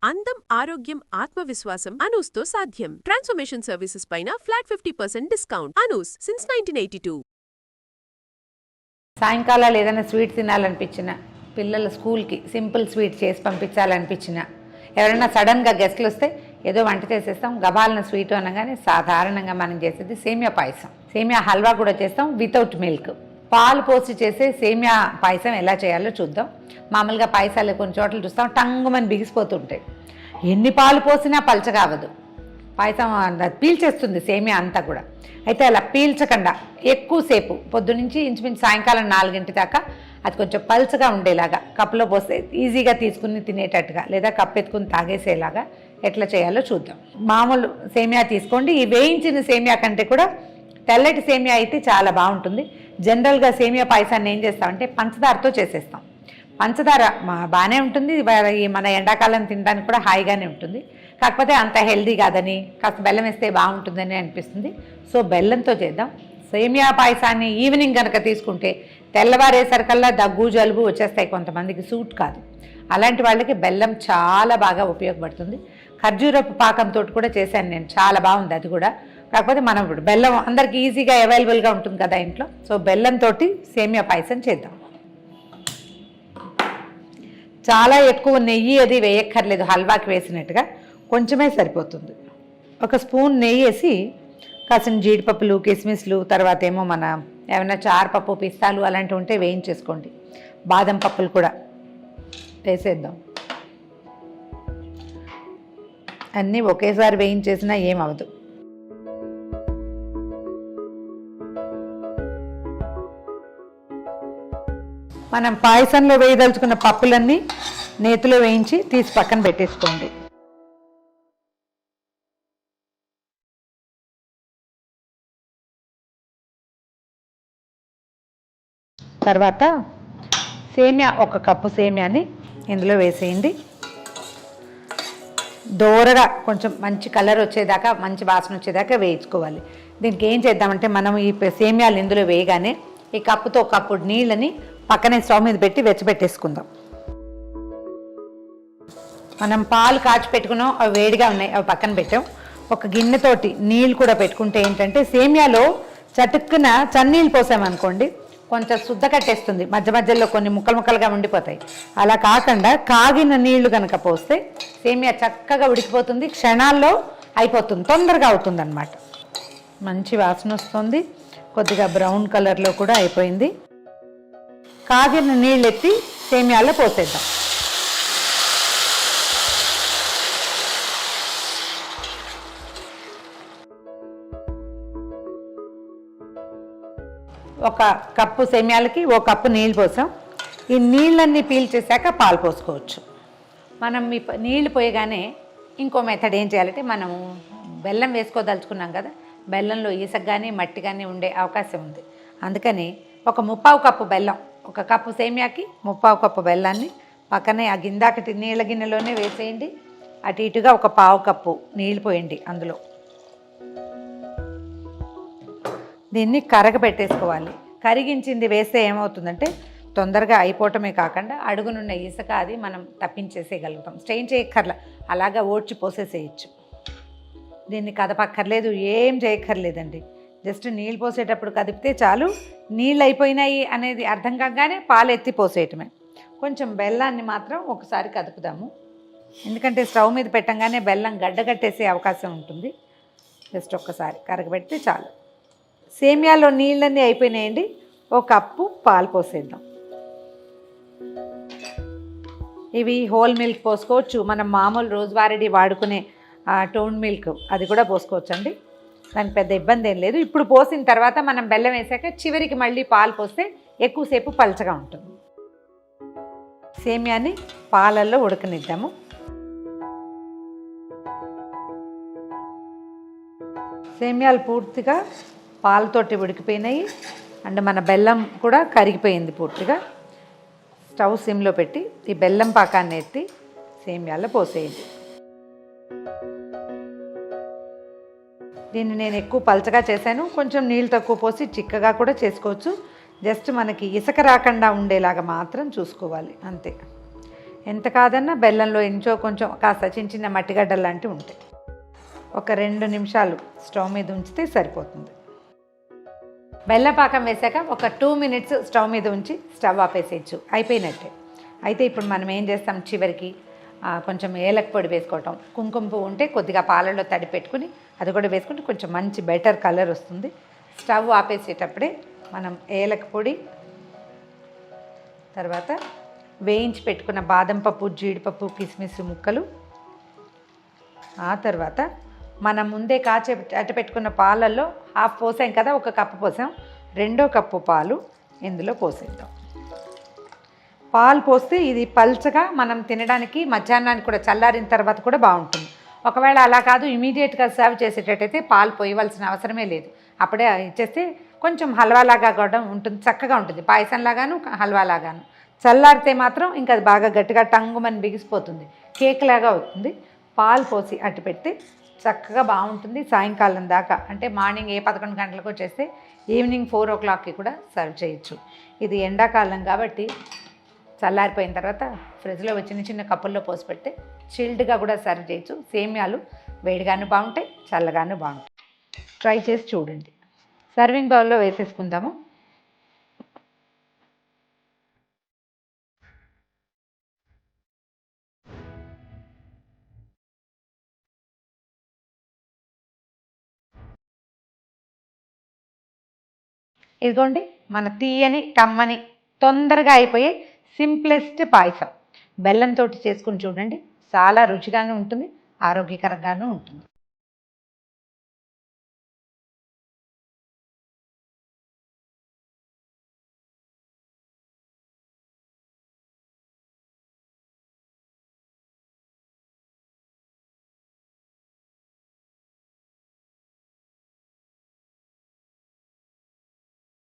అందం, ఆరోగ్యం, ఆత్మవిశ్వాసం అనూస్తో సాధ్యం. ట్రాన్స్ఫర్మేషన్ సర్వీసెస్ పైన ఫ్లాట్ 50% డిస్కౌంట్. అనూస్ సిన్స్ 1982. సాయంకాలాలు ఏదైనా స్వీట్ తినాలనిపించిన, పిల్లల స్కూల్కి సింపుల్ స్వీట్ చేసి పంపించాలనిపించిన, ఎవరైనా సడన్గా గెస్ట్లు వస్తే ఏదో వంట చేసేస్తాం. గబాలన స్వీట్ అనగానే సాధారణంగా మనం చేసేది సేమియా పాయసం. సేమియా హల్వా కూడా చేస్తాం వితౌట్ మిల్క్. పాలు పోసి చేసే సేమియా పాయసం ఎలా చేయాలో చూద్దాం. మామూలుగా పాయసాలు కొన్ని చోట్ల చూస్తాం టంగుమని బిగిసిపోతుంటాయి. ఎన్ని పాలు పోసినా పలచగా అవ్వదు, పాయసం పీల్చేస్తుంది సేమియా అంతా కూడా. అయితే అలా పీల్చకుండా ఎక్కువసేపు పొద్దునుంచి ఇంచుమించు సాయంకాలం 4 దాకా అది కొంచెం పల్చగా ఉండేలాగా కప్పులో పోస్తే ఈజీగా తీసుకుని తినేటట్టుగా, లేదా కప్పు ఎత్తుకుని తాగేసేలాగా ఎట్లా చేయాలో చూద్దాం. మామూలు సేమియా తీసుకోండి. ఈ వేయించిన సేమియా కంటే కూడా తెల్లటి సేమియా అయితే చాలా బాగుంటుంది. జనరల్గా సేమియా పాయసాన్ని ఏం చేస్తామంటే పంచదారతో చేసేస్తాం. పంచదార బాగానే ఉంటుంది, మన ఎండాకాలం తినడానికి కూడా హాయిగానే ఉంటుంది. కాకపోతే అంత హెల్దీ కాదని, కాస్త బెల్లం వేస్తే బాగుంటుందని అనిపిస్తుంది. సో బెల్లంతో చేద్దాం. సేమియా పాయసాన్ని ఈవినింగ్ కనుక తీసుకుంటే తెల్లవారేసరికల్లా దగ్గు జలుబు వచ్చేస్తాయి, కొంతమందికి సూట్ కాదు. అలాంటి వాళ్ళకి బెల్లం చాలా బాగా ఉపయోగపడుతుంది. ఖర్జూరపు పాకంతో కూడా చేశాను నేను, చాలా బాగుంది అది కూడా. కాకపోతే మనం ఇప్పుడు బెల్లం అందరికీ ఈజీగా అవైలబుల్గా ఉంటుంది కదా ఇంట్లో. సో బెల్లంతో సేమియా పాయసం చేద్దాం. చాలా ఎక్కువ నెయ్యి అది వేయక్కర్లేదు, హల్వాకి వేసినట్టుగా కొంచెమే సరిపోతుంది. 1 స్పూన్ నెయ్యి వేసి కాసిన జీడిపప్పులు, కిస్మిస్లు, తర్వాత ఏమో మన ఏమైనా చారుపప్పు, పిస్తాలు అలాంటివి ఉంటే వేయించేసుకోండి. బాదం పప్పులు కూడా వేసేద్దాం. అన్నీ ఒకేసారి వేయించేసినా ఏమవదు. మనం పాయసంలో వేయదలుచుకున్న పప్పులన్నీ నేతిలో వేయించి తీసి పక్కన పెట్టేసుకోండి. తర్వాత సేమియా 1 కప్పు సేమియాని ఇందులో వేసేయండి. దోరగా కొంచెం మంచి కలర్ వచ్చేదాకా, మంచి వాసన వచ్చేదాకా వేయించుకోవాలి. దీనికి ఏం చేద్దామంటే మనం ఈ సేమియాలు ఇందులో వేయగానే ఈ కప్పుతో 1 కప్పు నీళ్ళని పక్కనే స్టవ్ మీద పెట్టి వెచ్చబెట్టేసుకుందాం. మనం పాలు కాచి పెట్టుకున్నాం, అవి వేడిగా ఉన్నాయి, అవి పక్కన పెట్టాం. ఒక గిన్నెతోటి నీళ్ళు కూడా పెట్టుకుంటే ఏంటంటే సేమియాలో చటుక్కున చన్నీళ్ళు పోసామనుకోండి కొంచెం శుద్ధ కట్టేస్తుంది, మధ్య మధ్యలో కొన్ని ముక్కలుగా ఉండిపోతాయి. అలా కాకుండా కాగిన నీళ్లు కనుక పోస్తే సేమియా చక్కగా ఉడికిపోతుంది, క్షణాల్లో అయిపోతుంది, తొందరగా అవుతుంది అన్నమాట. మంచి వాసన వస్తుంది, కొద్దిగా బ్రౌన్ కలర్లో కూడా అయిపోయింది. కాగిన నీళ్ళు ఎత్తి సేమియాలో పోసేద్దాం. ఒక కప్పు సేమియాలకి 1 కప్పు నీళ్ళు పోసాం. ఈ నీళ్ళన్నీ పీల్చేసాక పాలు పోసుకోవచ్చు. మనం ఈ నీళ్లు పోయగానే ఇంకో మెథడ్ ఏం చేయాలంటే, మనము బెల్లం వేసుకోదలుచుకున్నాం కదా, బెల్లంలో ఇసుక కానీ మట్టి కానీ ఉండే అవకాశం ఉంది. అందుకని 1/3 కప్పు బెల్లం, 1 కప్పు సేమియాకి 1/3 కప్పు బెల్లాన్ని పక్కనే ఆ గిందాకటి నీళ్ళ గిన్నెలోనే వేసేయండి. అటు ఇటుగా 1/4 కప్పు నీళ్ళు పోయండి అందులో. దీన్ని కరగబెట్టేసుకోవాలి. కరిగించింది వేస్తే ఏమవుతుందంటే తొందరగా అయిపోవటమే కాకుండా అడుగునున్న ఇసుక అది మనం తప్పించేసేయగలుగుతాం. స్ట్రెయిన్ చేయక్కర్లా, అలాగా ఓడ్చి పోసేసేయచ్చు. దీన్ని కదపక్కర్లేదు, ఏం చేయక్కర్లేదండి. జస్ట్ నీళ్ళు పోసేటప్పుడు కదిపితే చాలు. నీళ్ళు అయిపోయినాయి అనేది అర్థం కాగానే పాలు ఎత్తి పోసేయటమే. కొంచెం బెల్లాన్ని మాత్రం ఒకసారి కదుపుదాము, ఎందుకంటే స్టవ్ మీద పెట్టంగానే బెల్లం గడ్డగట్టేసే అవకాశం ఉంటుంది. జస్ట్ ఒక్కసారి కరగబెడితే చాలు. సేమియాలో నీళ్ళన్నీ అయిపోయినాయండి. 1 కప్పు పాలు పోసేద్దాం. ఇవి హోల్ మిల్క్ పోసుకోవచ్చు, మనం మామూలు రోజువారీ వాడుకునే టోన్ మిల్క్ అది కూడా పోసుకోవచ్చు అండి, దానికి పెద్ద ఇబ్బంది ఏం లేదు. ఇప్పుడు పోసిన తర్వాత మనం బెల్లం వేసాక చివరికి మళ్ళీ పాలు పోస్తే ఎక్కువసేపు పలచగా ఉంటుంది. సేమియాని పాలల్లో ఉడకనిద్దాము. సేమియాలు పూర్తిగా పాలతోటి ఉడికిపోయినాయి అండ్ మన బెల్లం కూడా కరిగిపోయింది పూర్తిగా. స్టవ్ సిమ్లో పెట్టి ఈ బెల్లం పాకాన్ని ఎత్తి సేమియాల్లో పోసేయండి. దీన్ని నేను ఎక్కువ పలచగా చేశాను, కొంచెం నీళ్ళు తక్కువ పోసి చిక్కగా కూడా చేసుకోవచ్చు. జస్ట్ మనకి ఇసుక రాకుండా ఉండేలాగా మాత్రం చూసుకోవాలి అంతే. ఎంత కాదన్నా బెల్లంలో ఇంచో కొంచెం కాస్త చిన్న చిన్న మట్టిగడ్డలు లాంటివి ఉంటాయి. ఒక 2 నిమిషాలు స్టవ్ మీద ఉంచితే సరిపోతుంది. బెల్లం పాకం వేసాక ఒక 2 మినిట్స్ స్టవ్ మీద ఉంచి స్టవ్ ఆపేసేయచ్చు, అయిపోయినట్టే. అయితే ఇప్పుడు మనం ఏం చేస్తాం, చివరికి కొంచెం ఏలక పొడి వేసుకోవటం, కుంకుమ పువ్వు ఉంటే కొద్దిగా పాలల్లో తడి పెట్టుకుని అది కూడా వేసుకుంటే కొంచెం మంచి బెటర్ కలర్ వస్తుంది. స్టవ్ ఆపేసేటప్పుడే మనం ఏలక పొడి, తర్వాత వేయించి పెట్టుకున్న బాదం పప్పు, జీడిపప్పు, కిస్మిస్ ముక్కలు, ఆ తర్వాత మనం ముందే అట్ట పెట్టుకున్న పాలల్లో హాఫ్ పోసాం కదా, 1 కప్పు పోసాం, 2వ కప్పు పాలు ఇందులో పోసేద్దాం. పాలు పోస్తే ఇది పల్చగా మనం తినడానికి మధ్యాహ్నానికి కూడా చల్లారిన తర్వాత కూడా బాగుంటుంది. ఒకవేళ అలా కాదు ఇమీడియట్గా సర్వ్ చేసేటట్టయితే పాలు పోయవలసిన అవసరమే లేదు, అప్పుడే ఇచ్చేస్తే కొంచెం హల్వాలాగా కూడా ఉంటుంది, చక్కగా ఉంటుంది, పాయసంలాగాను హల్వాలాగాను. చల్లారితే మాత్రం ఇంకా అది బాగా గట్టిగా టంగుమని బిగిసిపోతుంది, కేక్ లాగా అవుతుంది. పాలు పోసి అట్టు పెడితే చక్కగా బాగుంటుంది. సాయంకాలం దాకా అంటే మార్నింగ్ 11 గంటలకు చేస్తే ఈవినింగ్ 4 o'clockకి కూడా సర్వ్ చేయొచ్చు. ఇది ఎండాకాలం కాబట్టి చల్లారిపోయిన తర్వాత ఫ్రిడ్జ్లో చిన్న చిన్న కప్పుల్లో పోసి పెడితే చిల్డ్గా కూడా సర్వ్ చేయొచ్చు. సేమ్యాలు వేడిగాను బాగుంటాయి, చల్లగాను బాగుంటాయి. ట్రై చేసి చూడండి. సర్వింగ్ బౌల్లో వేసేసుకుందాము. ఇదిగోండి మన తీయని కమ్మని తొందరగా అయిపోయే సింప్లెస్ట్ పాయసం. బెల్లంతో చేసుకుని చూడండి, చాలా రుచిగాను ఉంటుంది, ఆరోగ్యకరంగాను ఉంటుంది.